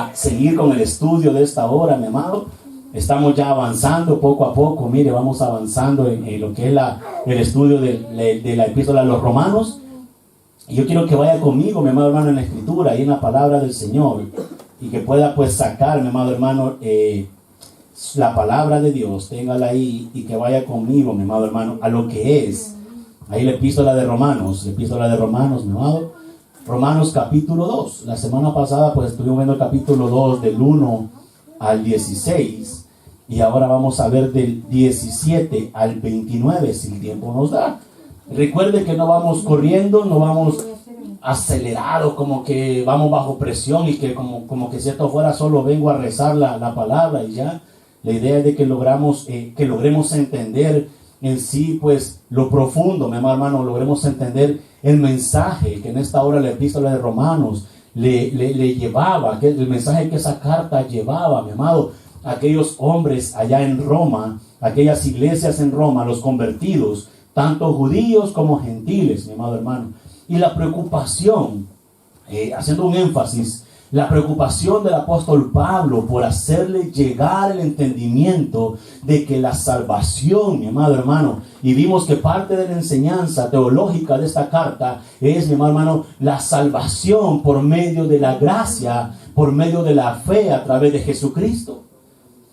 a seguir con el estudio de esta hora, mi amado. Estamos ya avanzando poco a poco. Mire, vamos avanzando en lo que es el estudio de la epístola a los Romanos. Y yo quiero que vaya conmigo, mi amado hermano, en la escritura y en la palabra del Señor. Y que pueda pues sacar, mi amado hermano, la palabra de Dios. Téngala ahí y que vaya conmigo, mi amado hermano, a lo que es. Ahí la epístola de Romanos, mi amado. Romanos capítulo 2. La semana pasada pues estuvimos viendo el capítulo 2 del 1 al 16. Y ahora vamos a ver del 17 al 29, si el tiempo nos da. Recuerde que no vamos corriendo, no vamos acelerados, como que vamos bajo presión y que como que si esto fuera solo vengo a rezar la palabra y ya. La idea es de que logremos entender en sí pues lo profundo, mi amado hermano, logremos entender el mensaje que en esta hora la epístola de Romanos le llevaba, el mensaje que esa carta llevaba, mi amado, a aquellos hombres allá en Roma, aquellas iglesias en Roma, los convertidos, tanto judíos como gentiles, mi amado hermano. Y la preocupación, haciendo un énfasis, la preocupación del apóstol Pablo por hacerle llegar el entendimiento de que la salvación, mi amado hermano, y vimos que parte de la enseñanza teológica de esta carta es, mi amado hermano, la salvación por medio de la gracia, por medio de la fe a través de Jesucristo.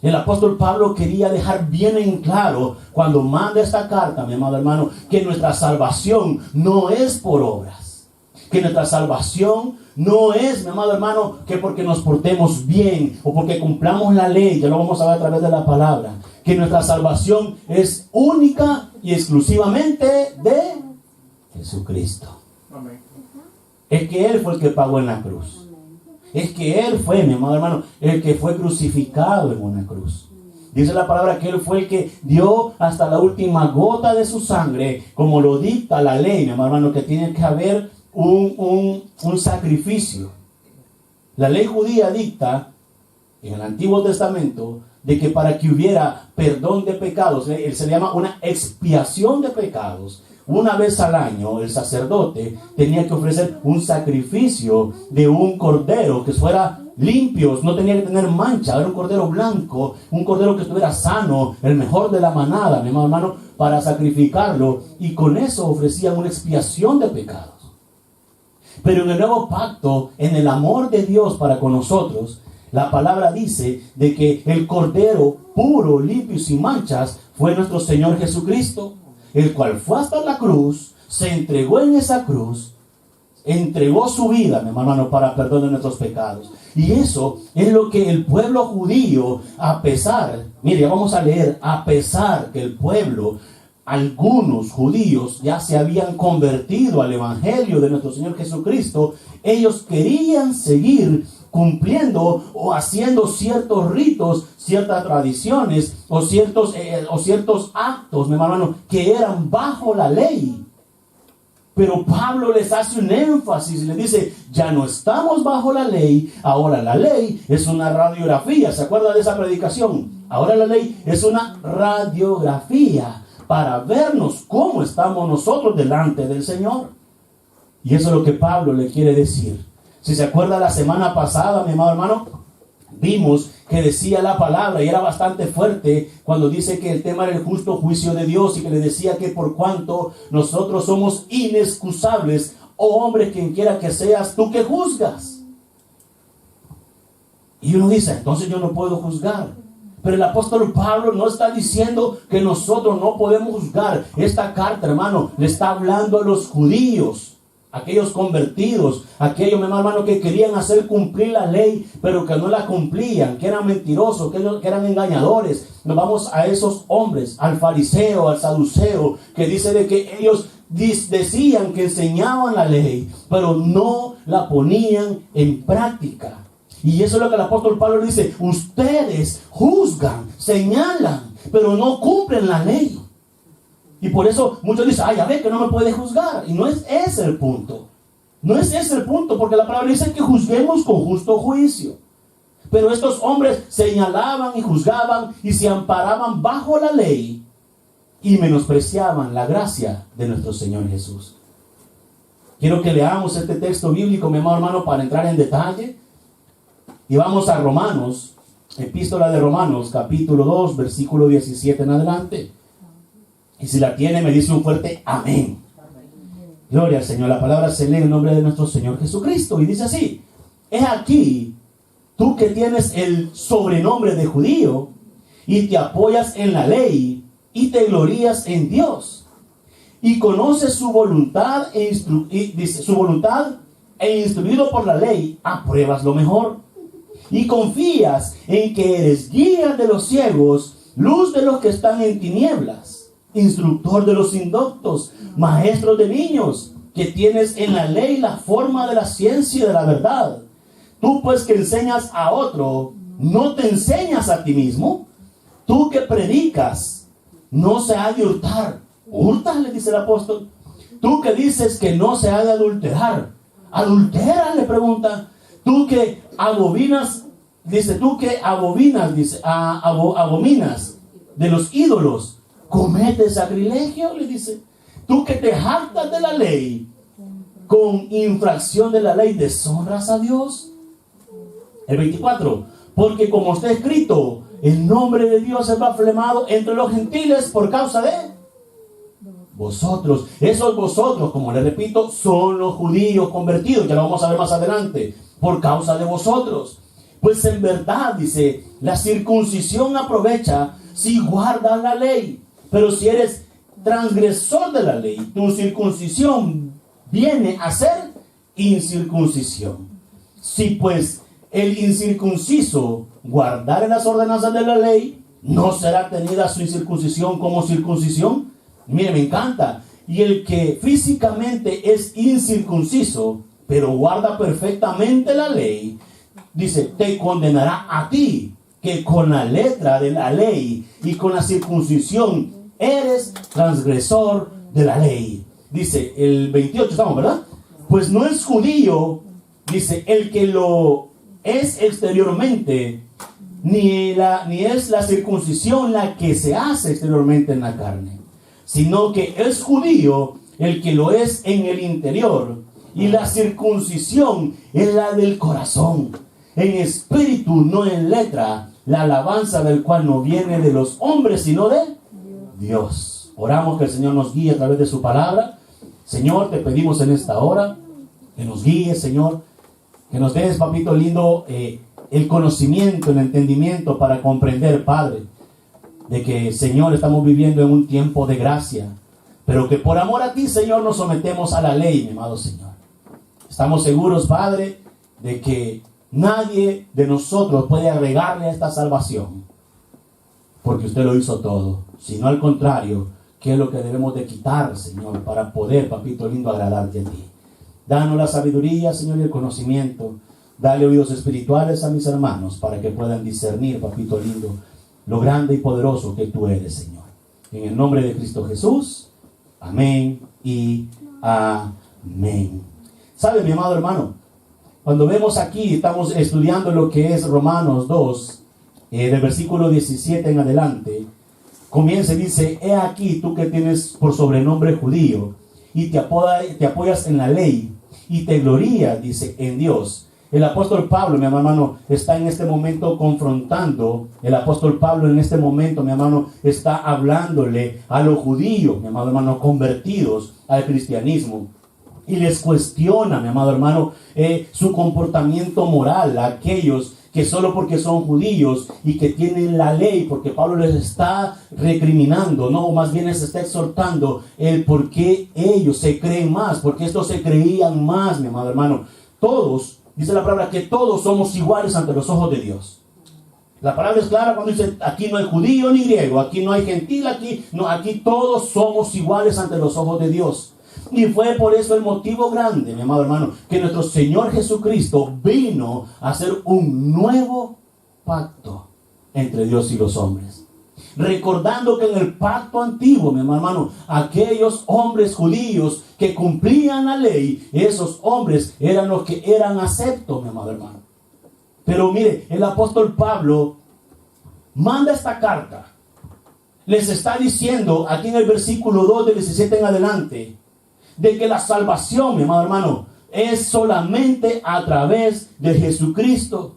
El apóstol Pablo quería dejar bien en claro cuando manda esta carta, mi amado hermano, que nuestra salvación no es por obras. Que nuestra salvación no es, mi amado hermano, que porque nos portemos bien o porque cumplamos la ley, ya lo vamos a ver a través de la palabra. Que nuestra salvación es única y exclusivamente de Jesucristo. Amén. Es que Él fue el que pagó en la cruz. Es que Él fue, mi amado hermano, el que fue crucificado en una cruz. Dice la palabra que Él fue el que dio hasta la última gota de su sangre, como lo dicta la ley, mi amado hermano, que tiene que haber un sacrificio. La ley judía dicta en el Antiguo Testamento de que para que hubiera perdón de pecados, se le llama una expiación de pecados. Una vez al año el sacerdote tenía que ofrecer un sacrificio de un cordero que fuera limpio, no tenía que tener mancha, era un cordero blanco, un cordero que estuviera sano, el mejor de la manada, mi hermano, para sacrificarlo, y con eso ofrecían una expiación de pecados. Pero en el nuevo pacto, en el amor de Dios para con nosotros, la palabra dice de que el cordero puro, limpio y sin manchas fue nuestro Señor Jesucristo, el cual fue hasta la cruz, se entregó en esa cruz, entregó su vida, mi hermano, para perdón de nuestros pecados. Y eso es lo que el pueblo judío, a pesar, mire, vamos a leer, a pesar que el pueblo, algunos judíos ya se habían convertido al evangelio de nuestro Señor Jesucristo, ellos querían seguir cumpliendo o haciendo ciertos ritos, ciertas tradiciones o ciertos actos, mi hermano, que eran bajo la ley. Pero Pablo les hace un énfasis y les dice, ya no estamos bajo la ley, ahora la ley es una radiografía. ¿Se acuerda de esa predicación? Ahora la ley es una radiografía para vernos cómo estamos nosotros delante del Señor. Y eso es lo que Pablo le quiere decir. Si se acuerda la semana pasada, mi amado hermano, vimos que decía la palabra y era bastante fuerte cuando dice que el tema era el justo juicio de Dios y que le decía que por cuanto nosotros somos inexcusables, oh hombre, quien quiera que seas, tú que juzgas. Y uno dice, entonces yo no puedo juzgar. Pero el apóstol Pablo no está diciendo que nosotros no podemos juzgar. Esta carta, hermano, le está hablando a los judíos, aquellos convertidos, aquellos, mi hermano, que querían hacer cumplir la ley, pero que no la cumplían, que eran mentirosos, que eran engañadores. Nos vamos a esos hombres, al fariseo, al saduceo, que dice de que ellos decían que enseñaban la ley, pero no la ponían en práctica. Y eso es lo que el apóstol Pablo dice, ustedes juzgan, señalan, pero no cumplen la ley. Y por eso muchos dicen, ay, a ver, que no me puede juzgar. Y no es ese el punto. No es ese el punto, porque la palabra dice que juzguemos con justo juicio. Pero estos hombres señalaban y juzgaban y se amparaban bajo la ley y menospreciaban la gracia de nuestro Señor Jesús. Quiero que leamos este texto bíblico, mi amado hermano, para entrar en detalle. Y vamos a Romanos, epístola de Romanos, capítulo 2, versículo 17 en adelante. Y si la tiene, me dice un fuerte amén. Gloria al Señor. La palabra se lee en el nombre de nuestro Señor Jesucristo. Y dice así: he aquí, tú que tienes el sobrenombre de judío, y te apoyas en la ley, y te glorías en Dios, y conoces su voluntad, e instruido por la ley, apruebas lo mejor, y confías en que eres guía de los ciegos, luz de los que están en tinieblas, instructor de los indoctos, maestro de niños, que tienes en la ley la forma de la ciencia y de la verdad. Tú pues que enseñas a otro, ¿no te enseñas a ti mismo? Tú que predicas, no se ha de hurtar. ¿Hurtas?, le dice el apóstol. Tú que dices que no se ha de adulterar. ¿Adulteras?, le pregunta. Tú que abominas, dice, abominas de los ídolos, ¿cometes sacrilegio?, le dice. Tú que te jactas de la ley, con infracción de la ley, ¿deshonras a Dios? El 24, porque como está escrito, el nombre de Dios es blasfemado entre los gentiles por causa de vosotros. Esos vosotros, como les repito, son los judíos convertidos, ya lo vamos a ver más adelante, por causa de vosotros. Pues en verdad, dice, la circuncisión aprovecha si guardas la ley, pero si eres transgresor de la ley, tu circuncisión viene a ser incircuncisión. Si pues el incircunciso guardare las ordenanzas de la ley, ¿no será tenida su incircuncisión como circuncisión? Mire, me encanta. Y el que físicamente es incircunciso, pero guarda perfectamente la ley, dice, te condenará a ti, que con la letra de la ley y con la circuncisión eres transgresor de la ley. Dice el 28, estamos, ¿verdad? Pues no es judío, dice, el que lo es exteriormente, ni es la circuncisión la que se hace exteriormente en la carne, sino que es judío el que lo es en el interior, y la circuncisión es la del corazón, en espíritu, no en letra, la alabanza del cual no viene de los hombres, sino de Dios. Oramos que el Señor nos guíe a través de su palabra. Señor, te pedimos en esta hora que nos guíes, Señor, que nos des, papito lindo, el conocimiento, el entendimiento para comprender, Padre, de que, Señor, estamos viviendo en un tiempo de gracia, pero que por amor a ti, Señor, nos sometemos a la ley, mi amado Señor. Estamos seguros, Padre, de que nadie de nosotros puede agregarle a esta salvación, porque usted lo hizo todo, sino al contrario, ¿qué es lo que debemos de quitar, Señor, para poder, papito lindo, agradarte a ti? Danos la sabiduría, Señor, y el conocimiento. Dale oídos espirituales a mis hermanos para que puedan discernir, papito lindo, lo grande y poderoso que tú eres, Señor. En el nombre de Cristo Jesús, amén y amén. ¿Sabe, mi amado hermano? Cuando vemos aquí, estamos estudiando lo que es Romanos 2, del versículo 17 en adelante, comienza y dice, he aquí tú que tienes por sobrenombre judío, y te apoyas en la ley, y te glorías, dice, en Dios. El apóstol Pablo, mi hermano, está en este momento confrontando. El apóstol Pablo en este momento, mi hermano, está hablándole a los judíos, mi amado hermano, convertidos al cristianismo. Y les cuestiona, mi amado hermano, su comportamiento moral a aquellos que solo porque son judíos y que tienen la ley, porque Pablo les está recriminando, no, más bien les está exhortando el por qué ellos se creen más, porque estos se creían más, mi amado hermano. Todos, dice la palabra, que todos somos iguales ante los ojos de Dios. La palabra es clara cuando dice, aquí no hay judío ni griego, aquí no hay gentil, aquí todos somos iguales ante los ojos de Dios. Y fue por eso el motivo grande, mi amado hermano, que nuestro Señor Jesucristo vino a hacer un nuevo pacto entre Dios y los hombres. Recordando que en el pacto antiguo, mi hermano, aquellos hombres judíos que cumplían la ley, esos hombres eran los que eran aceptos, mi amado hermano. Pero mire, el apóstol Pablo manda esta carta. Les está diciendo aquí en el versículo 2 del 17 en adelante, de que la salvación, mi amado hermano, es solamente a través de Jesucristo.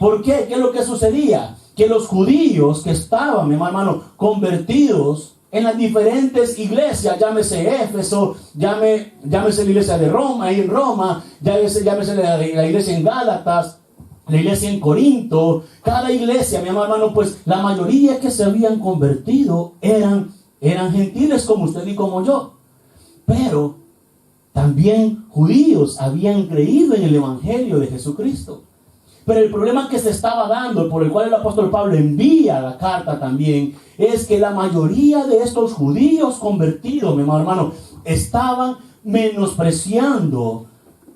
¿Por qué? ¿Qué es lo que sucedía? Que los judíos que estaban, mi hermano, convertidos en las diferentes iglesias, llámese Éfeso, llámese la iglesia de Roma, ahí en Roma, llámese la iglesia en Gálatas, la iglesia en Corinto, cada iglesia, mi hermano, pues la mayoría que se habían convertido eran gentiles como usted y como yo. Pero también judíos habían creído en el evangelio de Jesucristo. Pero el problema que se estaba dando, por el cual el apóstol Pablo envía la carta también, es que la mayoría de estos judíos convertidos, mi hermano, estaban menospreciando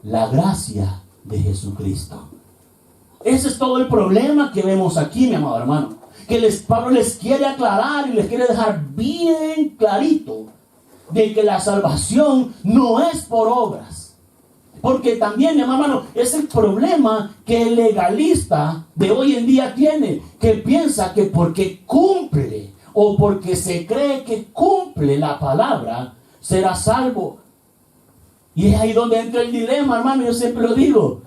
la gracia de Jesucristo. Ese es todo el problema que vemos aquí, mi amado hermano. Que Pablo les quiere aclarar y les quiere dejar bien clarito de que la salvación no es por obras. Porque también, mi hermano, es el problema que el legalista de hoy en día tiene, que piensa que porque cumple o porque se cree que cumple la palabra, será salvo. Y es ahí donde entra el dilema, hermano, yo siempre lo digo.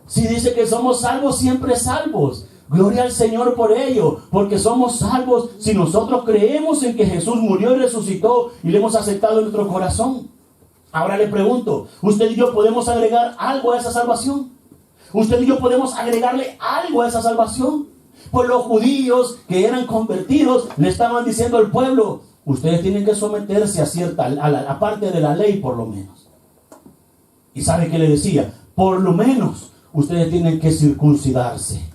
Si dice que somos salvos, siempre salvos. Gloria al Señor por ello, porque somos salvos si nosotros creemos en que Jesús murió y resucitó y le hemos aceptado en nuestro corazón. Ahora le pregunto, ¿usted y yo podemos agregar algo a esa salvación? ¿Usted y yo podemos agregarle algo a esa salvación? Pues los judíos que eran convertidos le estaban diciendo al pueblo, ustedes tienen que someterse a la parte de la ley por lo menos. ¿Y sabe qué le decía? Por lo menos ustedes tienen que circuncidarse.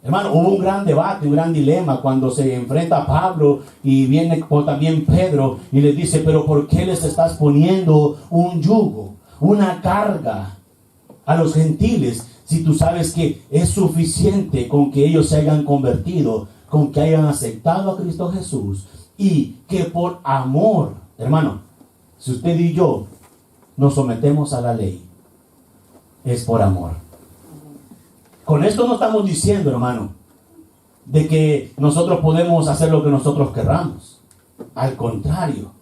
Hermano, hubo un gran debate, un gran dilema cuando se enfrenta a Pablo y viene también Pedro y les dice, pero ¿por qué les estás poniendo un yugo, una carga a los gentiles si tú sabes que es suficiente con que ellos se hayan convertido, con que hayan aceptado a Cristo Jesús y que por amor, hermano, si usted y yo nos sometemos a la ley, es por amor. Con esto no estamos diciendo, hermano, de que nosotros podemos hacer lo que nosotros querramos. Al contrario,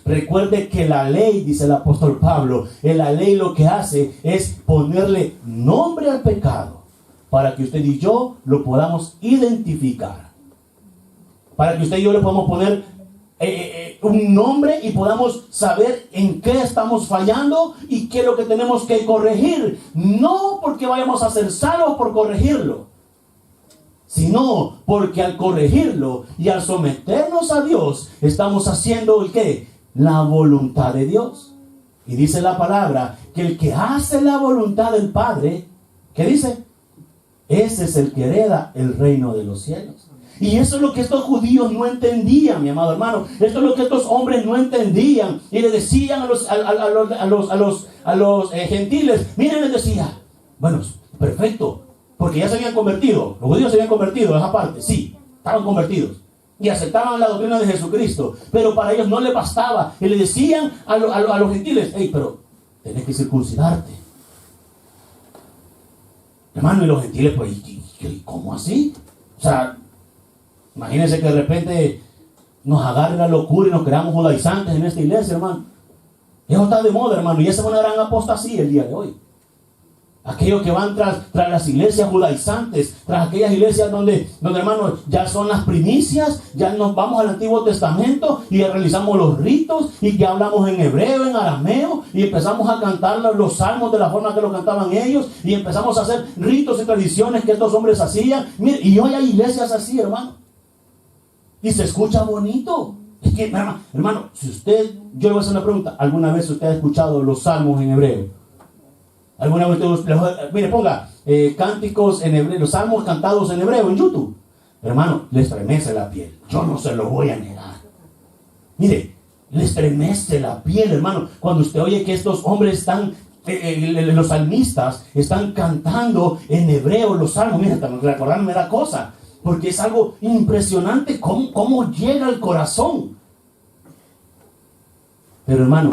recuerde que la ley, dice el apóstol Pablo, la ley lo que hace es ponerle nombre al pecado para que usted y yo lo podamos identificar. Para que usted y yo le podamos poner un nombre y podamos saber en qué estamos fallando y qué es lo que tenemos que corregir. No porque vayamos a ser salvos por corregirlo, sino porque al corregirlo y al someternos a Dios, estamos haciendo ¿el qué? La voluntad de Dios. Y dice la palabra que el que hace la voluntad del Padre, ¿qué dice? Ese es el que hereda el reino de los cielos. Y eso es lo que estos judíos no entendían, mi amado hermano. Esto es lo que estos hombres no entendían. Y le decían a los gentiles, miren, les decía, bueno, perfecto, porque ya se habían convertido. Los judíos se habían convertido, esa parte, sí, estaban convertidos. Y aceptaban la doctrina de Jesucristo. Pero para ellos no le bastaba. Y le decían a los gentiles, hey, pero tenés que circuncidarte. Hermano, y los gentiles, pues, ¿y cómo así? O sea, imagínense que de repente nos agarre la locura y nos creamos judaizantes en esta iglesia, hermano. Eso está de moda, hermano, y esa es una gran apostasía el día de hoy. Aquellos que van tras las iglesias judaizantes, tras aquellas iglesias donde hermanos, ya son las primicias, ya nos vamos al Antiguo Testamento y ya realizamos los ritos y ya hablamos en hebreo, en arameo y empezamos a cantar los salmos de la forma que lo cantaban ellos y empezamos a hacer ritos y tradiciones que estos hombres hacían. Mire, y hoy hay iglesias así, hermano. Y se escucha bonito. Es que, hermano, si usted, yo le voy a hacer una pregunta. ¿Alguna vez usted ha escuchado los salmos en hebreo? ¿Alguna vez usted, mire, ponga cánticos en hebreo, los salmos cantados en hebreo en YouTube? Hermano, le estremece la piel. Yo no se lo voy a negar. Mire, le estremece la piel, hermano, cuando usted oye que estos hombres están, los salmistas, están cantando en hebreo los salmos. Mire, recordarme me da cosa. Porque es algo impresionante cómo llega al corazón. Pero hermano,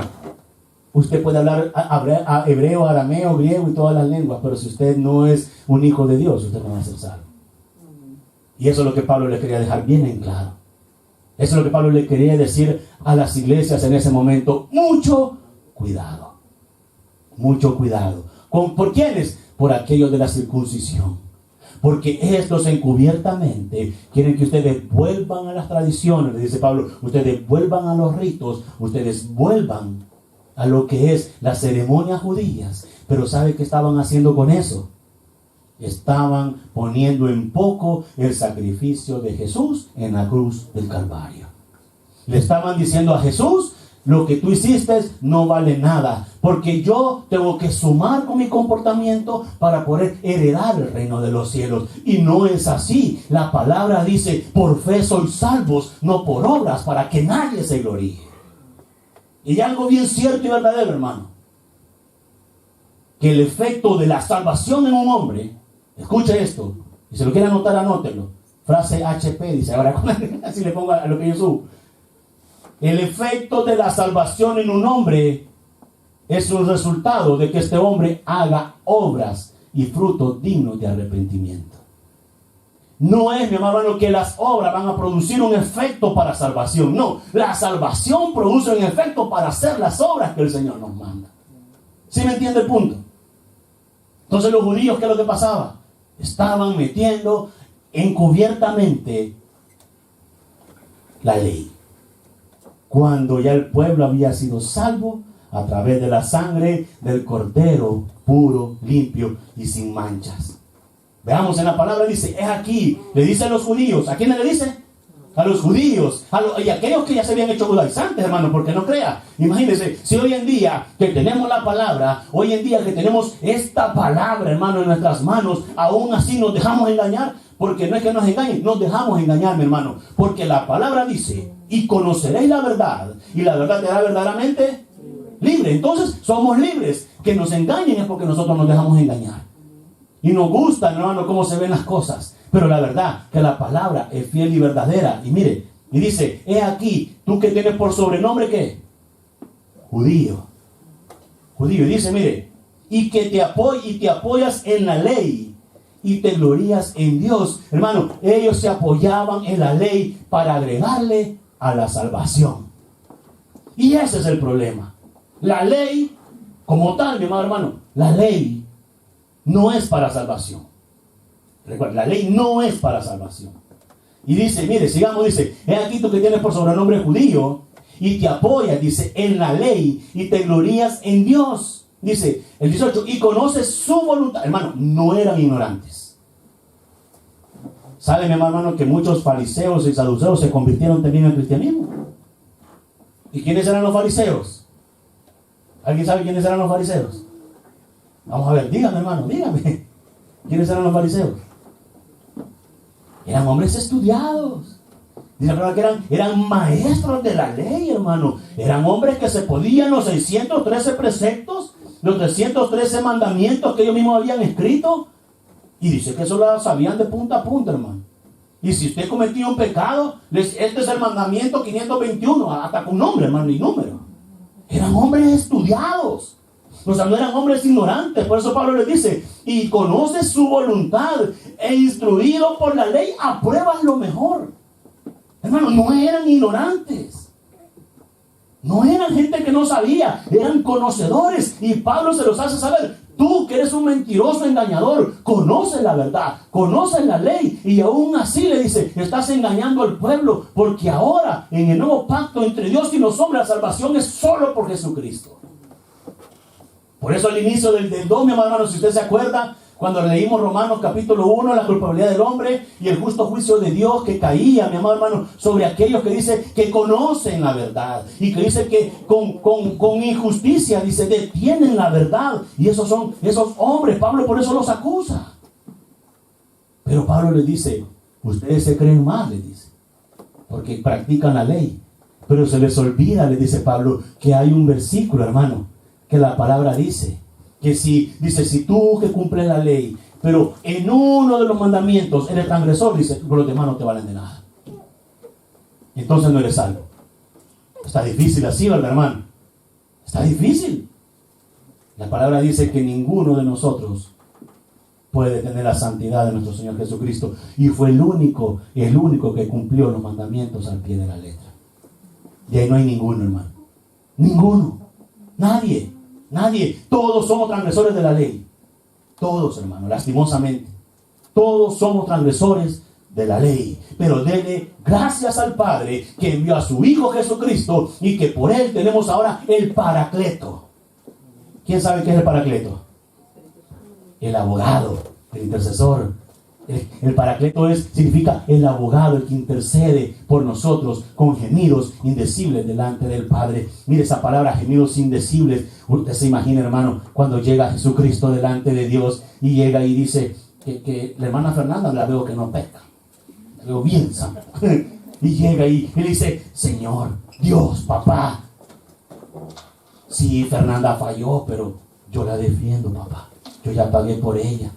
usted puede hablar hebreo, arameo, griego y todas las lenguas, pero si usted no es un hijo de Dios, usted no va a ser salvo. Y eso es lo que Pablo le quería dejar bien en claro. Eso es lo que Pablo le quería decir a las iglesias en ese momento. Mucho cuidado. Mucho cuidado. ¿Por quiénes? por aquellos de la circuncisión. Porque estos encubiertamente quieren que ustedes vuelvan a las tradiciones, le dice Pablo, ustedes vuelvan a los ritos, ustedes vuelvan a lo que es las ceremonias judías. Pero ¿sabe qué estaban haciendo con eso? Estaban poniendo en poco el sacrificio de Jesús en la cruz del Calvario. Le estaban diciendo a Jesús, lo que tú hiciste no vale nada, porque yo tengo que sumar con mi comportamiento para poder heredar el reino de los cielos. Y no es así. La palabra dice, por fe sois salvos, no por obras, para que nadie se gloríe. Y algo bien cierto y verdadero, hermano, que el efecto de la salvación en un hombre, escuche esto, y si lo quiere anotar, anótelo. Frase HP, dice, ahora así le pongo a lo que yo subo. El efecto de la salvación en un hombre es un resultado de que este hombre haga obras y frutos dignos de arrepentimiento. No es, mi hermano, que las obras van a producir un efecto para salvación. No, la salvación produce un efecto para hacer las obras que el Señor nos manda. ¿Sí me entiende el punto? Entonces los judíos, ¿qué es lo que pasaba? Estaban metiendo encubiertamente la ley, cuando ya el pueblo había sido salvo a través de la sangre del Cordero, puro, limpio y sin manchas. Veamos en la palabra, dice, es aquí, le dice a los judíos. ¿A quiénes le dice? A los judíos, y aquellos que ya se habían hecho judaizantes, hermano, porque no crea. Imagínense, si hoy en día que tenemos la palabra, hoy en día que tenemos esta palabra, hermano, en nuestras manos, aún así nos dejamos engañar. Porque no es que nos engañen, nos dejamos engañar, mi hermano. Porque la palabra dice, y conoceréis la verdad, y la verdad te hará verdaderamente libre. Entonces somos libres. Que nos engañen es porque nosotros nos dejamos engañar. Y nos gusta, hermano, cómo se ven las cosas. Pero la verdad, que la palabra es fiel y verdadera. Y mire, y dice, he aquí, tú que tienes por sobrenombre, ¿qué? Judío. Judío. Y dice, mire, y que te apoyas en la ley y te glorías en Dios. Hermano, ellos se apoyaban en la ley para agregarle a la salvación. Y ese es el problema. La ley, como tal, mi amado hermano, la ley no es para salvación. Recuerda, la ley no es para salvación. Y dice, mire, sigamos, dice, he aquí tú que tienes por sobrenombre judío y te apoyas, dice, en la ley y te glorías en Dios. Dice el 18, y conoces su voluntad. Hermano, no eran ignorantes. ¿Sabe, mi hermano, que muchos fariseos y saduceos se convirtieron también al cristianismo? ¿Y quiénes eran los fariseos? ¿Alguien sabe quiénes eran los fariseos? Vamos a ver, dígame, hermano, dígame. ¿Quiénes eran los fariseos? Eran hombres estudiados. Dice la palabra que eran maestros de la ley, hermano. Eran hombres que se podían los 613 preceptos, los 313 mandamientos que ellos mismos habían escrito. Y dice que eso lo sabían de punta a punta, hermano. Y si usted cometía un pecado, este es el mandamiento 521, hasta con nombre, hermano, y número. Eran hombres estudiados. O sea, no eran hombres ignorantes. Por eso Pablo les dice, y conoces su voluntad, e instruido por la ley, apruebas lo mejor. Hermano, no eran ignorantes. No eran gente que no sabía, eran conocedores. Y Pablo se los hace saber. Tú que eres un mentiroso engañador, conoces la verdad, conoces la ley. Y aún así le dice, estás engañando al pueblo. Porque ahora, en el nuevo pacto entre Dios y los hombres, la salvación es solo por Jesucristo. Por eso al inicio del 2, mi hermano, si usted se acuerda, cuando leímos Romanos capítulo 1, la culpabilidad del hombre y el justo juicio de Dios que caía, mi amado hermano, sobre aquellos que dice que conocen la verdad y que dice que con injusticia, dice, detienen la verdad. Y esos son esos hombres, Pablo por eso los acusa. Pero Pablo les dice, ustedes se creen mal, les dice, porque practican la ley. Pero se les olvida, les dice Pablo, que hay un versículo, hermano, que la palabra dice, que si tú que cumples la ley, pero en uno de los mandamientos eres transgresor, dice, por los demás no te valen de nada. Entonces no eres salvo. Está difícil así, ¿verdad, hermano? Está difícil. La palabra dice que ninguno de nosotros puede tener la santidad de nuestro Señor Jesucristo. Y fue el único que cumplió los mandamientos al pie de la letra. Y ahí no hay ninguno, hermano. Ninguno. Nadie. Todos somos transgresores de la ley. Todos, hermano, lastimosamente. Todos somos transgresores de la ley. Pero dele gracias al Padre que envió a su Hijo Jesucristo y que por Él tenemos ahora el Paracleto. ¿Quién sabe qué es el Paracleto? El abogado, el intercesor. El Paracleto significa el abogado, el que intercede por nosotros con gemidos indecibles delante del Padre. Mire esa palabra, gemidos indecibles. Usted se imagina, hermano, cuando llega Jesucristo delante de Dios y llega y dice que la hermana Fernanda la veo que no peca, la veo bien santa. Y llega y le dice: Señor, Dios, papá, sí, Fernanda falló, pero yo la defiendo, papá. Yo ya pagué por ella.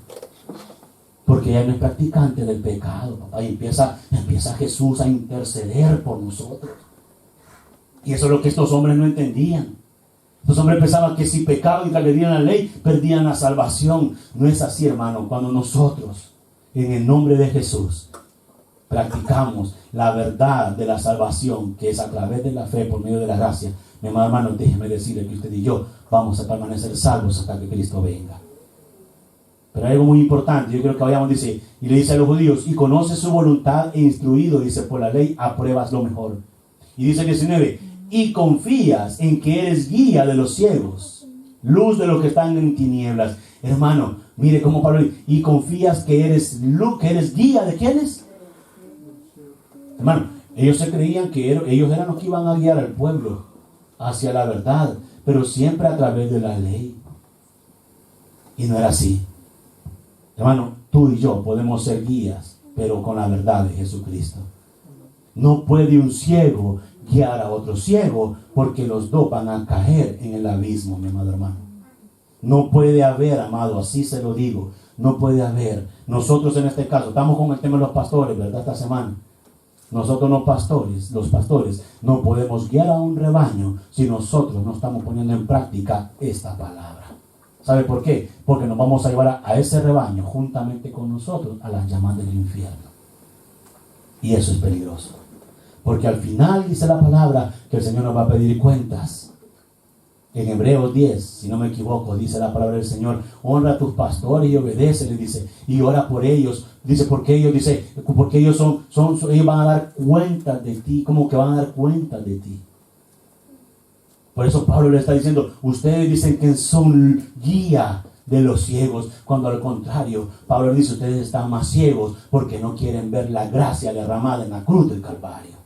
Porque ella no es practicante del pecado, papá. Y empieza Jesús a interceder por nosotros. Y eso es lo que estos hombres no entendían. Estos hombres pensaban que si pecaban y transgredían la ley, perdían la salvación. No es así, hermano. Cuando nosotros, en el nombre de Jesús, practicamos la verdad de la salvación, que es a través de la fe, por medio de la gracia, mi amado hermano, déjeme decirle que usted y yo vamos a permanecer salvos hasta que Cristo venga. Pero hay algo muy importante, yo creo que vayamos, dice, y le dice a los judíos: y conoce su voluntad e instruido, dice, por la ley apruebas lo mejor. Y dice 19, y confías en que eres guía de los ciegos, luz de los que están en tinieblas. Hermano, mire cómo Pablo dice: y confías que eres luz, que eres guía de quiénes. Hermano, ellos se creían que ellos eran los que iban a guiar al pueblo hacia la verdad, pero siempre a través de la ley. Y no era así. Hermano, tú y yo podemos ser guías, pero con la verdad de Jesucristo. No puede un ciego guiar a otro ciego, porque los dos van a caer en el abismo, mi amado hermano. No puede haber, amado, así se lo digo, no puede haber. Nosotros en este caso, estamos con el tema de los pastores, ¿verdad? Esta semana. Nosotros los pastores, no podemos guiar a un rebaño si nosotros no estamos poniendo en práctica esta palabra. ¿Sabe por qué? Porque nos vamos a llevar a ese rebaño juntamente con nosotros a las llamas del infierno. Y eso es peligroso. Porque al final dice la palabra que el Señor nos va a pedir cuentas. En Hebreos 10, si no me equivoco, dice la palabra del Señor: honra a tus pastores y obedece, le dice, y ora por ellos. Dice, porque ellos ellos van a dar cuenta de ti, como que van a dar cuenta de ti. Por eso Pablo le está diciendo: ustedes dicen que son guía de los ciegos, cuando al contrario, Pablo dice: ustedes están más ciegos porque no quieren ver la gracia derramada en la cruz del Calvario.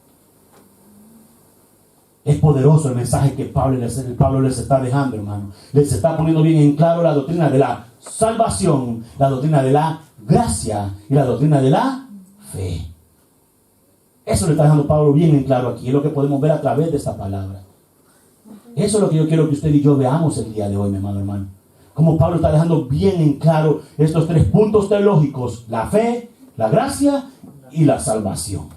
Es poderoso el mensaje que Pablo les está dejando, hermano. Les está poniendo bien en claro la doctrina de la salvación, la doctrina de la gracia y la doctrina de la fe. Eso le está dejando Pablo bien en claro aquí. Es lo que podemos ver a través de esta palabra. Eso es lo que yo quiero que usted y yo veamos el día de hoy, mi amado hermano. Como Pablo está dejando bien en claro estos tres puntos teológicos: la fe, la gracia y la salvación.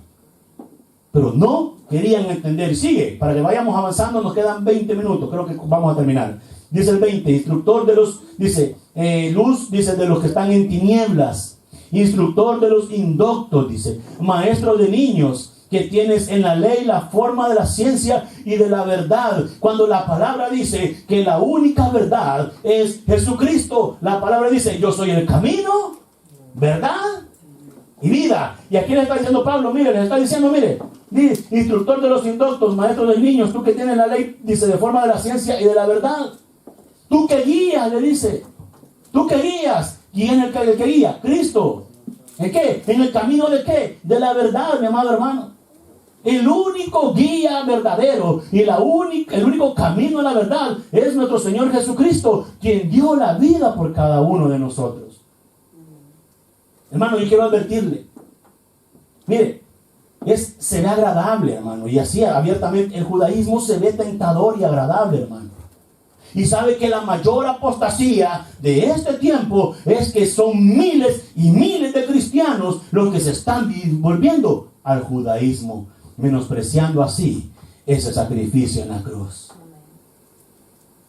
Pero no querían entender. Y sigue, para que vayamos avanzando, nos quedan 20 minutos, creo que vamos a terminar. Dice el 20, instructor de los, dice, luz, dice, de los que están en tinieblas, instructor de los indoctos, dice, maestro de niños, que tienes en la ley la forma de la ciencia y de la verdad. Cuando la palabra dice que la única verdad es Jesucristo, la palabra dice: yo soy el camino, verdad y vida. Y aquí le está diciendo Pablo, mire, les está diciendo, mire, instructor de los indoctos, maestro de niños, tú que tienes la ley, dice, de forma de la ciencia y de la verdad. Tú que guías, le dice, tú que guías. ¿Quién es el que guía? Cristo. ¿En qué? ¿En el camino de qué? De la verdad, mi amado hermano. El único guía verdadero y el único camino a la verdad es nuestro Señor Jesucristo, quien dio la vida por cada uno de nosotros. Hermano, yo quiero advertirle. Mire, se ve agradable, hermano, y así abiertamente el judaísmo se ve tentador y agradable, hermano. Y sabe que la mayor apostasía de este tiempo es que son miles y miles de cristianos los que se están volviendo al judaísmo, menospreciando así ese sacrificio en la cruz.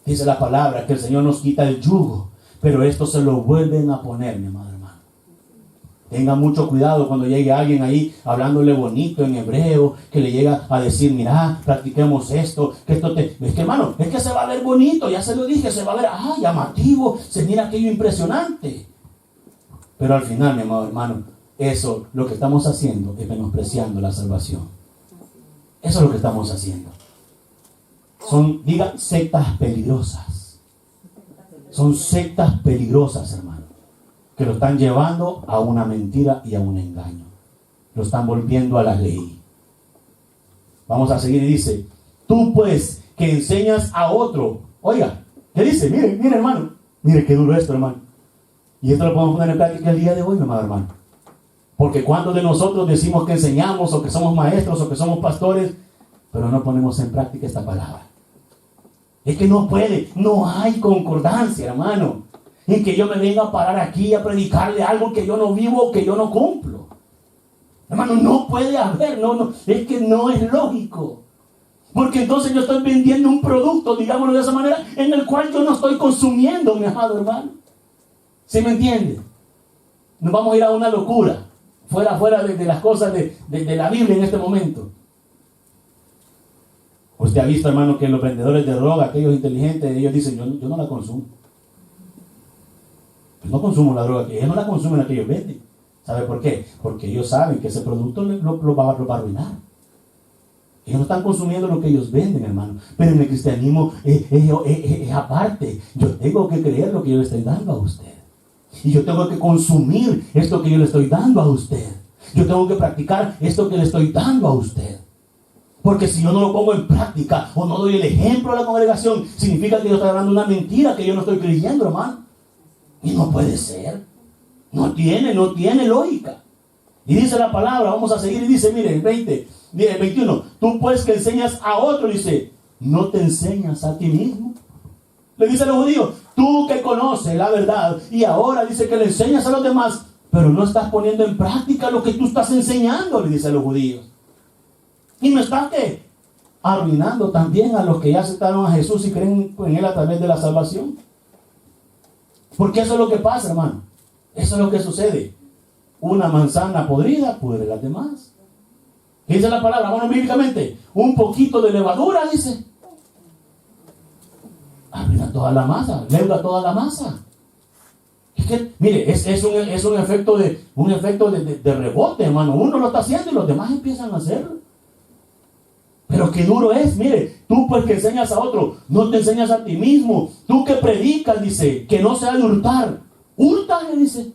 Dice la palabra que el Señor nos quita el yugo, pero esto se lo vuelven a poner, mi amado hermano. Tenga mucho cuidado cuando llegue alguien ahí hablándole bonito en hebreo, que le llega a decir, mira, practiquemos esto, que esto te... Es que, hermano, es que se va a ver bonito, ya se lo dije, se va a ver, llamativo, se mira aquello impresionante. Pero al final, mi amado hermano, eso, lo que estamos haciendo es menospreciando la salvación. Eso es lo que estamos haciendo. Son, diga, sectas peligrosas. Son sectas peligrosas, hermano, que lo están llevando a una mentira y a un engaño. Lo están volviendo a la ley. Vamos a seguir y dice, tú pues que enseñas a otro. Oiga, ¿qué dice? Mire, hermano. Mire qué duro esto, hermano. Y esto lo podemos poner en práctica el día de hoy, mi amado hermano. Porque cuando de nosotros decimos que enseñamos, o que somos maestros, o que somos pastores, pero no ponemos en práctica esta palabra. Es que no puede, no hay concordancia, hermano, en que yo me venga a parar aquí a predicarle algo que yo no vivo o que yo no cumplo. Hermano, no puede haber, no, es que no es lógico. Porque entonces yo estoy vendiendo un producto, digámoslo de esa manera, en el cual yo no estoy consumiendo, mi amado hermano. ¿Sí me entiende? Nos vamos a ir a una locura, fuera de las cosas de la Biblia en este momento. Usted ha visto, hermano, que los vendedores de droga, aquellos inteligentes, ellos dicen, yo no la consumo. Yo no consumo la droga, que ellos no la consumen la que ellos venden. ¿Sabe por qué? Porque ellos saben que ese producto lo va a arruinar. Ellos no están consumiendo lo que ellos venden, hermano. Pero en el cristianismo es aparte. Yo tengo que creer lo que yo le estoy dando a usted. Y yo tengo que consumir esto que yo le estoy dando a usted. Yo tengo que practicar esto que le estoy dando a usted. Porque si yo no lo pongo en práctica o no doy el ejemplo a la congregación, significa que yo estoy hablando una mentira que yo no estoy creyendo, hermano. Y no puede ser. No tiene lógica. Y dice la palabra, vamos a seguir, y dice, mire, el 21, tú pues que enseñas a otro, dice, ¿no te enseñas a ti mismo? Le dice a los judíos, tú que conoces la verdad, y ahora dice que le enseñas a los demás, pero no estás poniendo en práctica lo que tú estás enseñando, le dice a los judíos. Y me estás ¿qué? Arruinando también a los que ya aceptaron a Jesús y creen en Él a través de la salvación. Porque eso es lo que pasa, hermano. Eso es lo que sucede. Una manzana podrida pudre las demás. ¿Qué dice la palabra? Bueno, bíblicamente, un poquito de levadura, dice, arruina toda la masa, leuda toda la masa. Es que, mire, es un efecto de rebote, hermano. Uno lo está haciendo y los demás empiezan a hacerlo. Pero qué duro es, mire, tú pues que enseñas a otro, no te enseñas a ti mismo. Tú que predicas, dice, que no se ha de hurtar. Hurta, dice.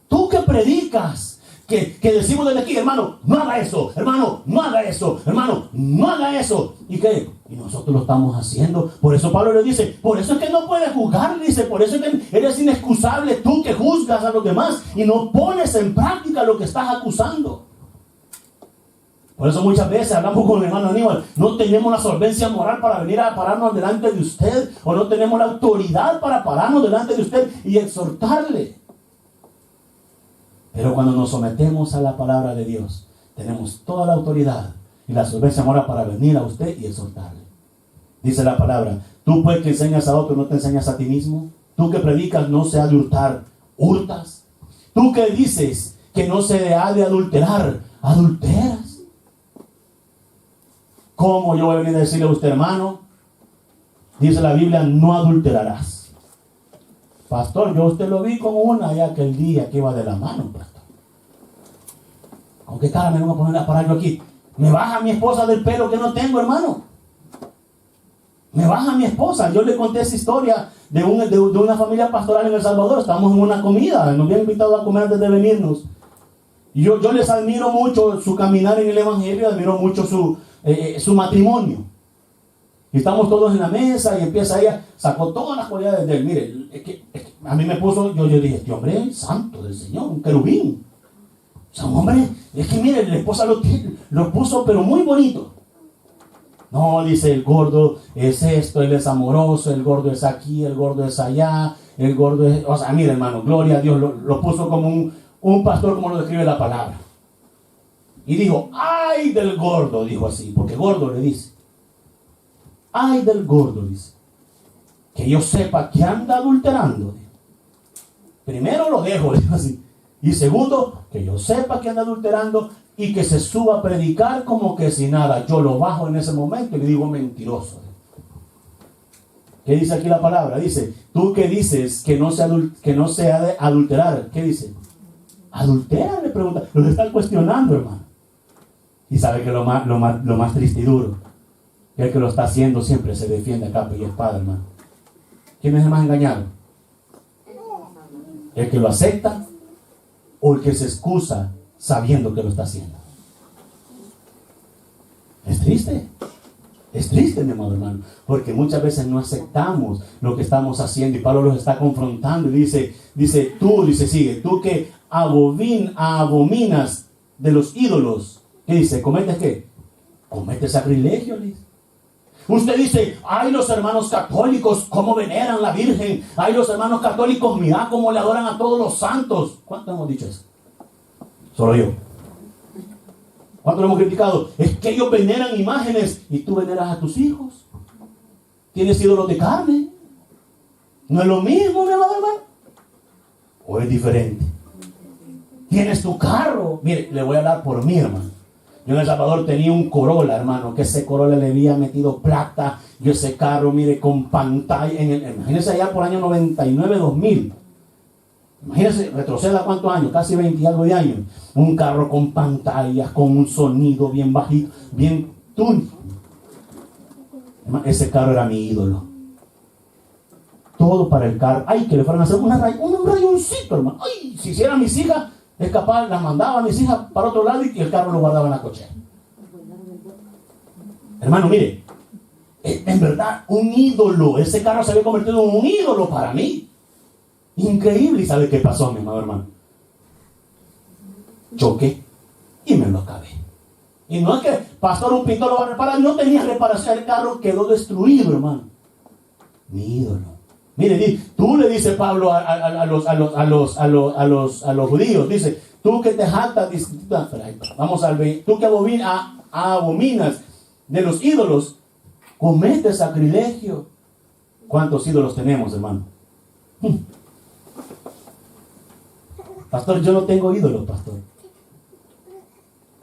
Tú que predicas, que decimos desde aquí, hermano, no haga eso, hermano, no haga eso, hermano, no haga eso. ¿Y qué? Y nosotros lo estamos haciendo. Por eso Pablo le dice, por eso es que no puedes juzgar, dice, por eso es que eres inexcusable tú que juzgas a los demás y no pones en práctica lo que estás acusando. Por eso muchas veces hablamos con el hermano Aníbal, no tenemos la solvencia moral para venir a pararnos delante de usted, o no tenemos la autoridad para pararnos delante de usted y exhortarle. Pero cuando nos sometemos a la palabra de Dios, tenemos toda la autoridad y la solvencia moral para venir a usted y exhortarle. Dice la palabra, tú pues que enseñas a otro, no te enseñas a ti mismo. Tú que predicas, no se ha de hurtar, hurtas. Tú que dices que no se ha de adulterar, adulteras. ¿Cómo yo voy a venir a decirle a usted, hermano? Dice la Biblia, no adulterarás. Pastor, yo a usted lo vi con una ya aquel día que iba de la mano, pastor. ¿Con qué cara me voy a poner a parar yo aquí? Me baja mi esposa del pelo que no tengo, hermano. Me baja mi esposa. Yo le conté esa historia de una familia pastoral en El Salvador. Estábamos en una comida, nos habían invitado a comer antes de venirnos. Y yo les admiro mucho su caminar en el Evangelio, admiro mucho su matrimonio. Y estamos todos en la mesa y empieza ella, sacó todas las cualidades de él. Mire, es que a mí me puso, yo dije, este hombre es santo del Señor, un querubín. O sea, un hombre, es que mire, la esposa lo puso pero muy bonito. No, dice, el gordo es esto, él es amoroso, el gordo es aquí, el gordo es allá, el gordo es... O sea, mire, hermano, gloria a Dios, lo puso como un pastor, como lo describe la palabra. Y dijo, ay del gordo, dijo así, porque gordo le dice. Ay del gordo, dice. Que yo sepa que anda adulterando. primero lo dejo, así. Y segundo, que yo sepa que anda adulterando y que se suba a predicar como que si nada. Yo lo bajo en ese momento y le digo mentiroso. ¿Qué dice aquí la palabra? Dice, tú que dices que no se ha de adulterar. ¿Qué dice? ¿Adultera? Le pregunta. Lo están cuestionando, hermano. Y sabe que lo más triste y duro, que el que lo está haciendo siempre se defiende a capa y espada, hermano. ¿Quién es el más engañado? ¿El que lo acepta o el que se excusa sabiendo que lo está haciendo? Es triste. Es triste, mi amado hermano, porque muchas veces no aceptamos lo que estamos haciendo. Y Pablo los está confrontando y dice, sigue, tú que abominas de los ídolos. ¿Qué dice? ¿Cometes qué? Comete sacrilegio, dice. Usted dice, ay, los hermanos católicos, cómo veneran la Virgen. Ay, los hermanos católicos, mira cómo le adoran a todos los santos. ¿Cuánto hemos dicho eso? Solo yo. ¿Cuánto lo hemos criticado? Es que ellos veneran imágenes y tú veneras a tus hijos. ¿Tienes ídolos de carne? ¿No es lo mismo, mi amado hermano? ¿O es diferente? ¿Tienes tu carro? Mire, le voy a hablar por mí, hermano. Yo en El Salvador tenía un Corolla, hermano, que ese Corolla le había metido plata. Yo ese carro, mire, con pantalla. Imagínense allá por año 99, 2000. Imagínense, retroceda cuántos años, casi 20 y algo de años. Un carro con pantallas, con un sonido bien bajito, bien tune. Ese carro era mi ídolo. Todo para el carro. Ay, que le fueran a hacer un rayoncito, hermano. Ay, si hicieran mis hijas, es capaz, las mandaba a mis hijas para otro lado y el carro lo guardaba en la cochera. Hermano, mire, en verdad, un ídolo. Ese carro se había convertido en un ídolo para mí. Increíble. ¿Y sabe qué pasó, mi amado hermano? Choqué y me lo acabé. Y no es que pastor, un pintor lo va a reparar. No tenía reparación. El carro quedó destruido, hermano. Mi ídolo. Mire, tú le dice Pablo a los judíos, dice, tú que te jactas, vamos al ver, tú que abominas de los ídolos, cometes sacrilegio. ¿Cuántos ídolos tenemos, hermano? Pastor, yo no tengo ídolos, pastor.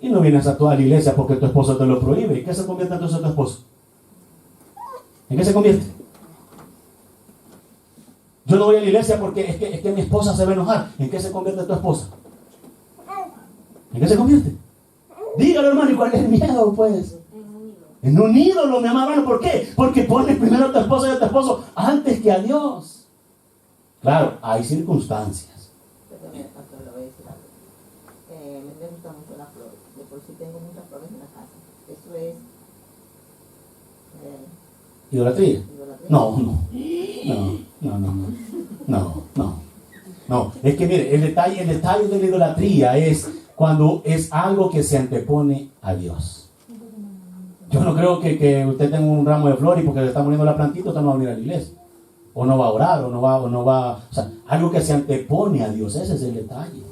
Y no vienes a toda la iglesia porque tu esposo te lo prohíbe. ¿En qué se convierte entonces tu esposo? ¿En qué se convierte? Yo no voy a la iglesia porque es que mi esposa se va a enojar. ¿En qué se convierte tu esposa? ¿En qué se convierte? Dígalo, hermano, ¿y cuál es el miedo, pues? En un ídolo, mi amado hermano. ¿Por qué? Porque pones primero a tu esposa y a tu esposo antes que a Dios. Claro, hay circunstancias. Pastor, le voy a decir algo. Me gustan mucho las flores. De por sí tengo muchas flores en la casa. Eso es... ¿Idolatría? idolatría. No. Es que mire, el detalle de la idolatría es cuando es algo que se antepone a Dios. Yo no creo que usted tenga un ramo de flores y porque le está muriendo la plantita, usted no va a venir a la iglesia. O no va a orar, o no va. O sea, algo que se antepone a Dios. Ese es el detalle.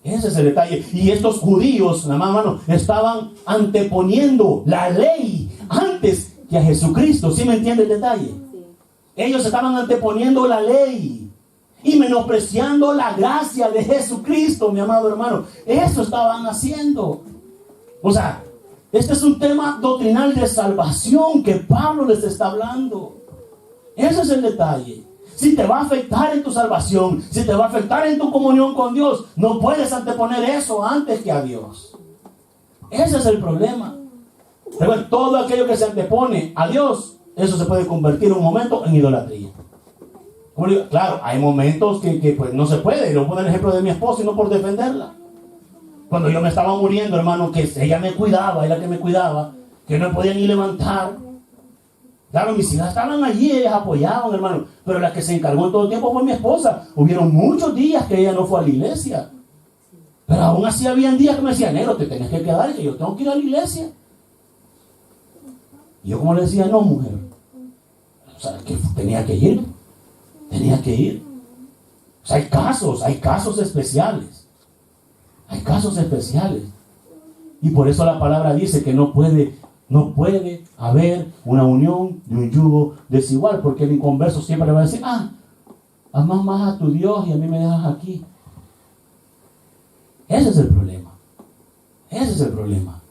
Ese es el detalle. Y estos judíos, hermano, estaban anteponiendo la ley antes que a Jesucristo. ¿Sí me entiende el detalle? Sí. Ellos estaban anteponiendo la ley y menospreciando la gracia de Jesucristo, mi amado hermano. Eso estaban haciendo. O sea, este es un tema doctrinal de salvación que Pablo les está hablando. Ese es el detalle. Si te va a afectar en tu salvación, si te va a afectar en tu comunión con Dios, no puedes anteponer eso antes que a Dios. Ese es el problema. Pero todo aquello que se antepone a Dios, eso se puede convertir en un momento en idolatría. Como digo, claro, hay momentos que pues no se puede. Le voy a poner el ejemplo de mi esposa y no por defenderla. Cuando yo me estaba muriendo, hermano, que ella me cuidaba, ella que me cuidaba, que no me podía ni levantar. Claro, mis hijas estaban allí, ellas apoyaban, hermano. Pero la que se encargó en todo el tiempo fue mi esposa. Hubieron muchos días que ella no fue a la iglesia. Pero aún así habían días que me decían, negro, te tenés que quedar, que yo tengo que ir a la iglesia. Y yo como le decía, no, mujer. O sea, que tenía que ir. Tenía que ir. O sea, hay casos especiales. Hay casos especiales. Y por eso la palabra dice que no puede haber una unión de un yugo desigual, porque el inconverso siempre le va a decir, Amas más a tu Dios y a mí me dejas aquí. Ese es el problema. Ese es el problema.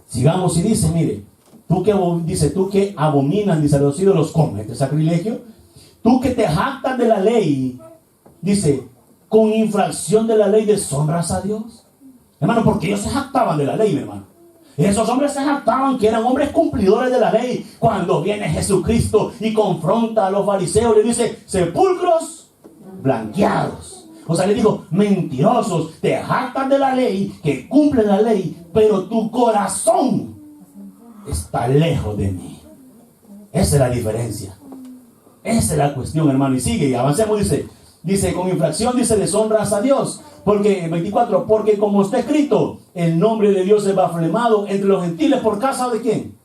Sigamos y dice, mire, tú que abominan, dice, los ídolos, cometes sacrilegio. Tú que te jactas de la ley, dice, con infracción de la ley deshonras a Dios. Hermano, porque ellos se jactaban de la ley, mi hermano. Esos hombres se jactaban que eran hombres cumplidores de la ley. Cuando viene Jesucristo y confronta a los fariseos, le dice, sepulcros blanqueados. O sea, le digo, mentirosos, te jactan de la ley, que cumplen la ley, pero tu corazón está lejos de mí. Esa es la diferencia. Esa es la cuestión, hermano. Y sigue, y avancemos, dice, con infracción, dice, deshonras a Dios. Porque, 24, porque como está escrito, el nombre de Dios es blasfemado entre los gentiles por causa de ¿quién?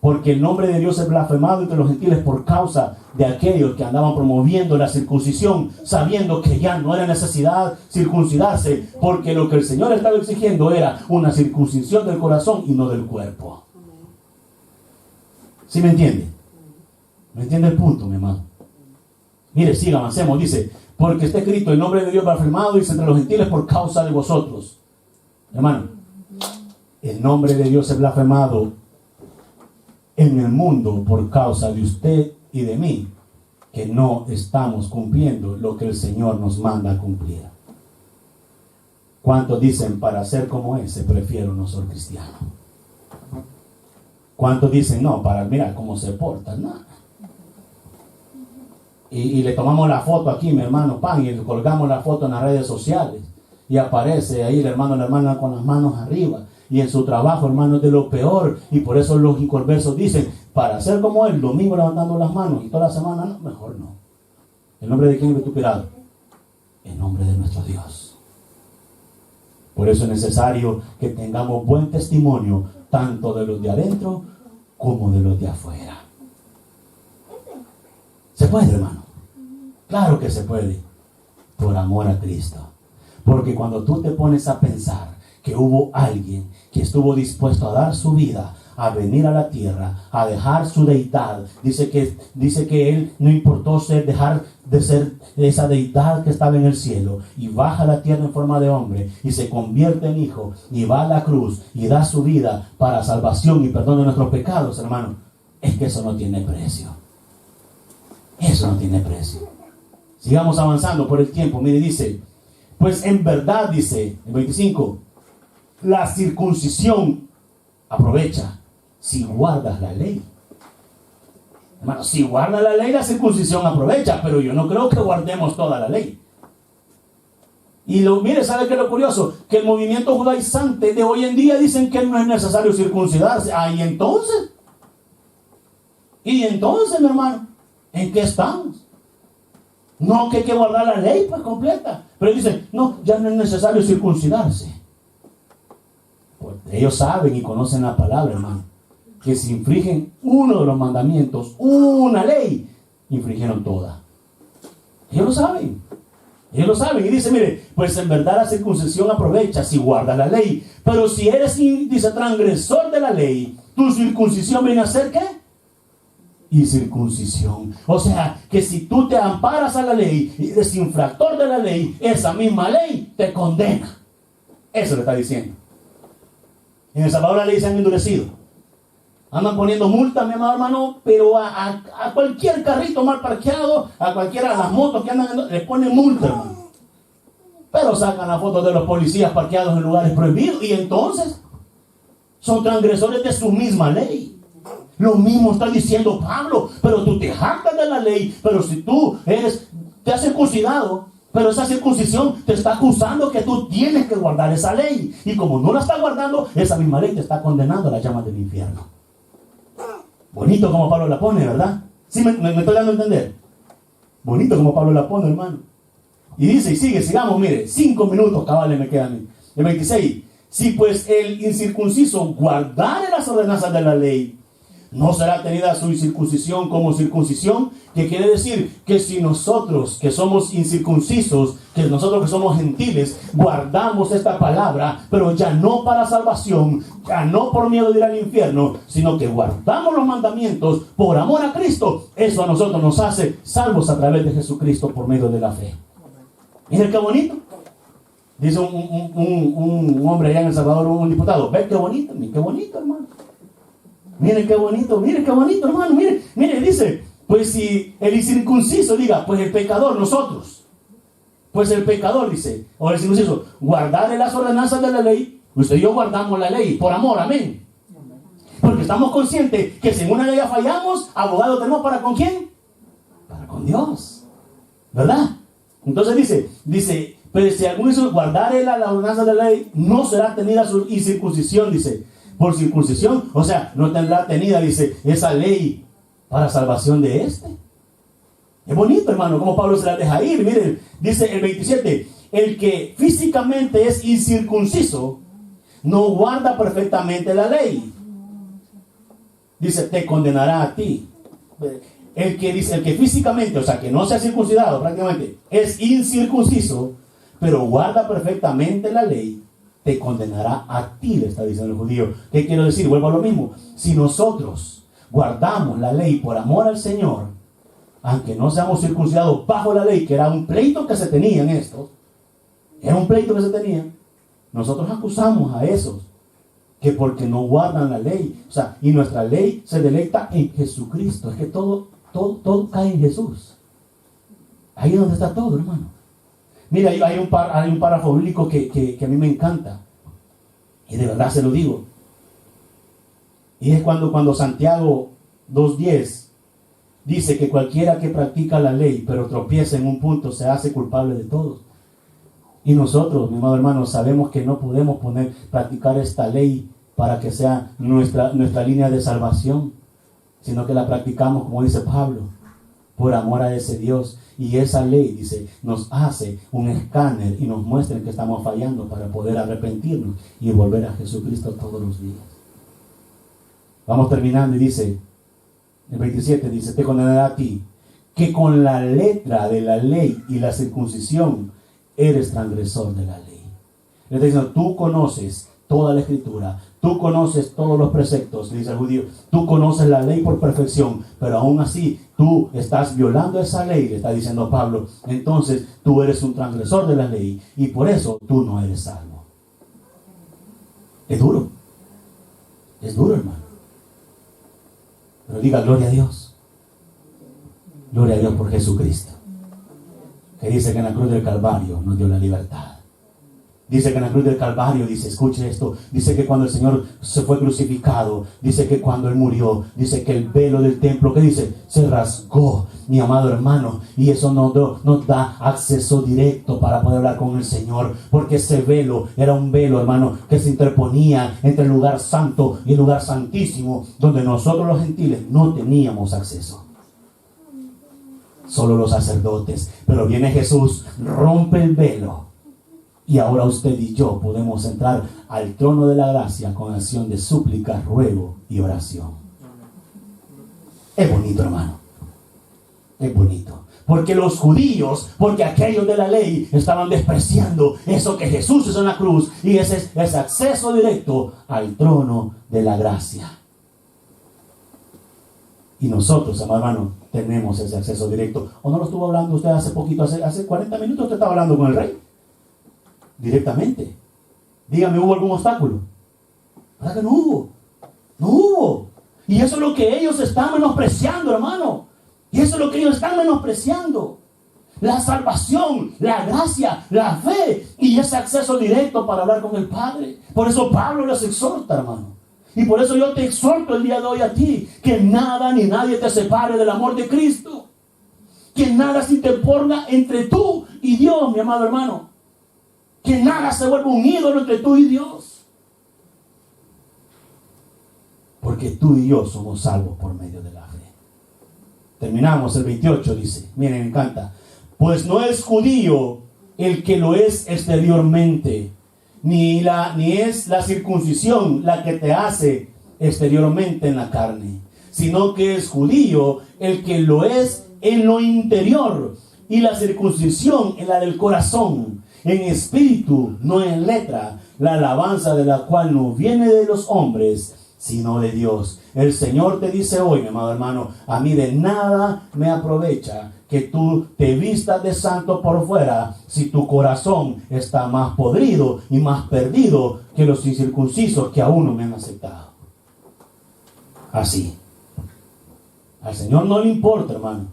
Porque el nombre de Dios es blasfemado entre los gentiles por causa de aquellos que andaban promoviendo la circuncisión, sabiendo que ya no era necesidad circuncidarse, porque lo que el Señor estaba exigiendo era una circuncisión del corazón y no del cuerpo. ¿Sí me entiende? ¿Me entiende el punto, mi hermano? Mire, siga, avancemos. Dice, porque está escrito, el nombre de Dios blasfemado, dice, entre los gentiles por causa de vosotros. Hermano, el nombre de Dios es blasfemado en el mundo por causa de usted y de mí, que no estamos cumpliendo lo que el Señor nos manda a cumplir. ¿Cuántos dicen, para ser como ese prefiero no ser cristiano? ¿Cuántos dicen, no, para mirar cómo se porta? No. Y le tomamos la foto aquí, mi hermano, pan, y le colgamos la foto en las redes sociales, y aparece ahí el hermano o la hermana con las manos arriba, y en su trabajo, hermano, es de lo peor, y por eso los inconversos dicen, para ser como él, domingo levantando las manos, y toda la semana, no, mejor no. ¿El nombre de quién es vituperado? El nombre de nuestro Dios. Por eso es necesario que tengamos buen testimonio, tanto de los de adentro, como de los de afuera. ¿Se puede, hermano? Claro que se puede, por amor a Cristo. Porque cuando tú te pones a pensar que hubo alguien que estuvo dispuesto a dar su vida, a venir a la tierra, a dejar su deidad, dice que él no importó dejar de ser esa deidad que estaba en el cielo, y baja a la tierra en forma de hombre, y se convierte en hijo, y va a la cruz, y da su vida para salvación y perdón de nuestros pecados, hermano. Es que eso no tiene precio. Eso no tiene precio. Sigamos avanzando por el tiempo. Mire, dice, pues en verdad, dice el 25, la circuncisión aprovecha si guardas la ley. Hermano, si guardas la ley, la circuncisión aprovecha, pero yo no creo que guardemos toda la ley. Y mire, ¿sabe qué es lo curioso? Que el movimiento judaizante de hoy en día dicen que no es necesario circuncidarse. ¿Y entonces? ¿Y entonces, mi hermano? ¿En qué estamos? No, que hay que guardar la ley pues completa. Pero dicen, no, ya no es necesario circuncidarse. Pues ellos saben y conocen la palabra, hermano, que si infringen uno de los mandamientos, una ley, infringieron toda. Ellos lo saben. Ellos lo saben. Y dice, mire, pues en verdad la circuncisión aprovecha si guardas la ley. Pero si eres, dice, transgresor de la ley, tu circuncisión viene a ser ¿qué? Y circuncisión. O sea, que si tú te amparas a la ley y eres infractor de la ley, esa misma ley te condena. Eso le está diciendo. En El Salvador la ley se han endurecido. Andan poniendo multas, mi amado hermano, pero a cualquier carrito mal parqueado, a cualquiera de las motos que andan, le ponen multa, hermano. Pero sacan las fotos de los policías parqueados en lugares prohibidos y entonces son transgresores de su misma ley. Lo mismo está diciendo Pablo, pero tú te jactas de la ley, pero si tú te has circuncidado, pero esa circuncisión te está acusando que tú tienes que guardar esa ley. Y como no la estás guardando, esa misma ley te está condenando a las llamas del infierno. Bonito como Pablo la pone, ¿verdad? ¿Sí me estoy dando a entender? Bonito como Pablo la pone, hermano. Y dice, y sigue, sigamos, mire, 5 minutos cabales me quedan a mí. El 26, si pues el incircunciso guardare las ordenanzas de la ley, no será tenida su incircuncisión como circuncisión, que quiere decir que si nosotros que somos incircuncisos, que nosotros que somos gentiles, guardamos esta palabra, pero ya no para salvación, ya no por miedo de ir al infierno, sino que guardamos los mandamientos por amor a Cristo, eso a nosotros nos hace salvos a través de Jesucristo por medio de la fe. Miren qué bonito. Dice un hombre allá en El Salvador, un diputado, ve qué bonito hermano. Miren qué bonito, hermano. Mire, dice, pues si el incircunciso diga, pues el pecador, nosotros. Pues el pecador, dice, o el incircunciso, guardarle las ordenanzas de la ley. Usted y yo guardamos la ley, por amor, amén. Porque estamos conscientes que si en una ley ya fallamos, abogado tenemos para con quién? Para con Dios. ¿Verdad? Entonces dice, pero si alguno hizo guardare la ordenanza de la ley, no será tenida su incircuncisión, dice. Por circuncisión, o sea, no tendrá tenida, dice, esa ley para salvación de este. Es bonito, hermano, como Pablo se la deja ir. Miren, dice el 27, el que físicamente es incircunciso, no guarda perfectamente la ley. Dice, te condenará a ti. El que físicamente, o sea, que no se ha circuncidado prácticamente, es incircunciso, pero guarda perfectamente la ley, te condenará a ti, le está diciendo el judío. ¿Qué quiero decir? Vuelvo a lo mismo. Si nosotros guardamos la ley por amor al Señor, aunque no seamos circuncidados bajo la ley, que era un pleito que se tenía en esto, nosotros acusamos a esos que porque no guardan la ley, o sea, y nuestra ley se deleita en Jesucristo. Es que todo cae en Jesús. Ahí es donde está todo, hermano. Mira, hay un párrafo bíblico que a mí me encanta. Y de verdad se lo digo. Y es cuando Santiago 2:10 dice que cualquiera que practica la ley, pero tropieza en un punto, se hace culpable de todo. Y nosotros, mi amado hermano, sabemos que no podemos practicar esta ley para que sea nuestra línea de salvación, sino que la practicamos, como dice Pablo, por amor a ese Dios. Y esa ley, dice, nos hace un escáner y nos muestra que estamos fallando para poder arrepentirnos y volver a Jesucristo todos los días. Vamos terminando y dice, el 27 dice, te condenará a ti, que con la letra de la ley y la circuncisión eres transgresor de la ley. Le está diciendo, tú conoces toda la escritura, tú conoces todos los preceptos, le dice el judío, tú conoces la ley por perfección, pero aún así tú estás violando esa ley, le está diciendo Pablo. Entonces tú eres un transgresor de la ley y por eso tú no eres salvo. Es duro, hermano. Pero diga gloria a Dios. Gloria a Dios por Jesucristo, que dice que en la cruz del Calvario nos dio la libertad. Dice que en la cruz del Calvario, dice, escuche esto, dice que cuando el Señor se fue crucificado, dice que cuando Él murió, dice que el velo del templo, ¿qué dice? Se rasgó, mi amado hermano, y eso nos da acceso directo para poder hablar con el Señor, porque ese velo era un velo, hermano, que se interponía entre el lugar santo y el lugar santísimo, donde nosotros los gentiles no teníamos acceso. Solo los sacerdotes. Pero viene Jesús, rompe el velo, y ahora usted y yo podemos entrar al trono de la gracia con acción de súplica, ruego y oración. Es bonito, hermano. Es bonito. Porque los judíos, porque aquellos de la ley estaban despreciando eso que Jesús hizo en la cruz, y ese acceso directo al trono de la gracia. Y nosotros, hermano, tenemos ese acceso directo. ¿O no lo estuvo hablando usted hace poquito, hace 40 minutos usted estaba hablando con el rey? Directamente. Dígame, ¿hubo algún obstáculo? ¿Verdad que no hubo? No hubo. Y eso es lo que ellos están menospreciando, hermano. Y eso es lo que ellos están menospreciando. La salvación, la gracia, la fe y ese acceso directo para hablar con el Padre. Por eso Pablo les exhorta, hermano. Y por eso yo te exhorto el día de hoy a ti, que nada ni nadie te separe del amor de Cristo. Que nada se interponga entre tú y Dios, mi amado hermano. Que nada se vuelva un ídolo entre tú y Dios. Porque tú y yo somos salvos por medio de la fe. Terminamos el 28, dice. Miren, me encanta. Pues no es judío el que lo es exteriormente, ni es la circuncisión la que te hace exteriormente en la carne, sino que es judío el que lo es en lo interior, y la circuncisión en la del corazón, en espíritu, no en letra, la alabanza de la cual no viene de los hombres, sino de Dios. El Señor te dice hoy, mi amado hermano, a mí de nada me aprovecha que tú te vistas de santo por fuera si tu corazón está más podrido y más perdido que los incircuncisos que aún no me han aceptado. Así. Al Señor no le importa, hermano,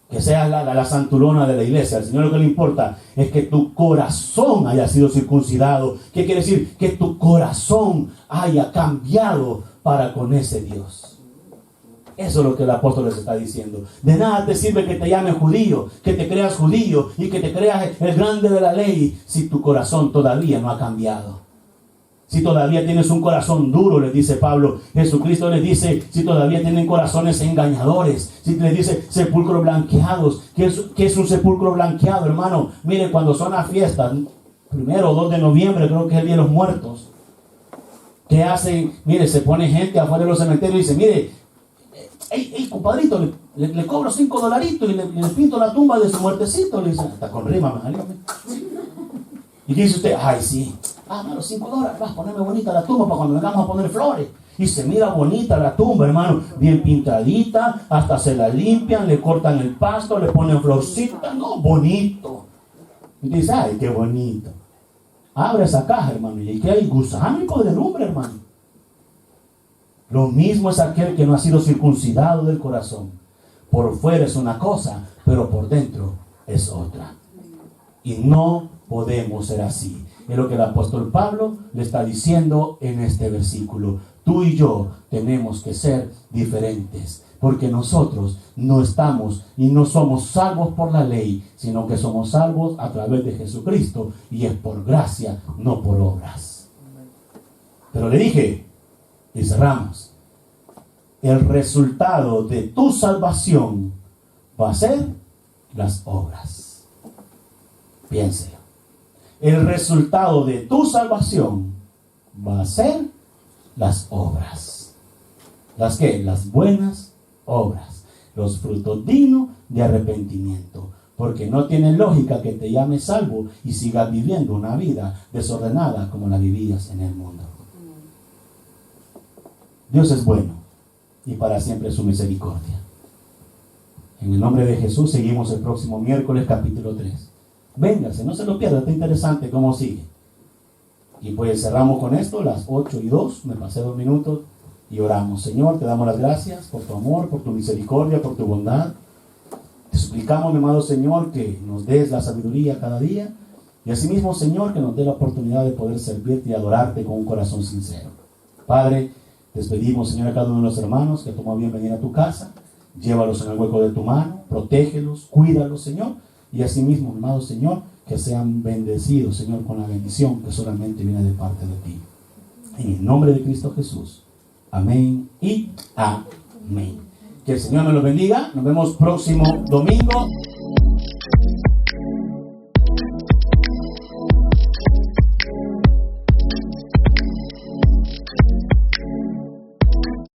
que seas la santulona de la iglesia. Al Señor lo que le importa es que tu corazón haya sido circuncidado. ¿Qué quiere decir? Que tu corazón haya cambiado para con ese Dios. Eso es lo que el apóstol les está diciendo. De nada te sirve que te llames judío, que te creas judío y que te creas el grande de la ley si tu corazón todavía no ha cambiado. Si todavía tienes un corazón duro, les dice Pablo. Jesucristo les dice, si todavía tienen corazones engañadores. Si les dice sepulcros blanqueados. ¿Qué es un sepulcro blanqueado, hermano? Mire, cuando son las fiestas, 1 o 2 de noviembre, creo que es el Día de los Muertos. ¿Qué hacen? Mire, se pone gente afuera de los cementerios y dice, mire, hey, compadrito, le cobro $5 y le pinto la tumba de su muertecito. Le dice, hasta con rima, me salió. ¿Y qué dice usted? Ay, sí. Los $5, vas a ponerme bonita la tumba para cuando vengamos a poner flores. Y se mira bonita la tumba, hermano, bien pintadita, hasta se la limpian, le cortan el pasto, le ponen florcita, no, bonito. Y dice, ay, qué bonito. Abre esa caja, hermano, y que hay gusano y podredumbre, hermano. Lo mismo es aquel que no ha sido circuncidado del corazón. Por fuera es una cosa, pero por dentro es otra. Y no podemos ser así. Es lo que el apóstol Pablo le está diciendo en este versículo. Tú y yo tenemos que ser diferentes, porque nosotros no estamos y no somos salvos por la ley, sino que somos salvos a través de Jesucristo, y es por gracia, no por obras. Pero le dije, y cerramos, el resultado de tu salvación va a ser las obras. Piénselo. El resultado de tu salvación va a ser las obras. ¿Las qué? Las buenas obras. Los frutos dignos de arrepentimiento. Porque no tiene lógica que te llames salvo y sigas viviendo una vida desordenada como la vivías en el mundo. Dios es bueno y para siempre su misericordia. En el nombre de Jesús seguimos el próximo miércoles capítulo 3. Véngase, no se lo pierda, está interesante cómo sigue. Y pues cerramos con esto, las 8:02, me pasé 2 minutos y oramos. Señor, te damos las gracias por tu amor, por tu misericordia, por tu bondad. Te suplicamos, mi amado Señor, que nos des la sabiduría cada día y asimismo, Señor, que nos dé la oportunidad de poder servirte y adorarte con un corazón sincero. Padre, despedimos, Señor, a cada uno de los hermanos que tomó bien venir a tu casa. Llévalos en el hueco de tu mano, protégelos, cuídalos, Señor. Y asimismo, amado Señor, que sean bendecidos, Señor, con la bendición que solamente viene de parte de ti. En el nombre de Cristo Jesús. Amén y amén. Que el Señor nos los bendiga. Nos vemos próximo domingo.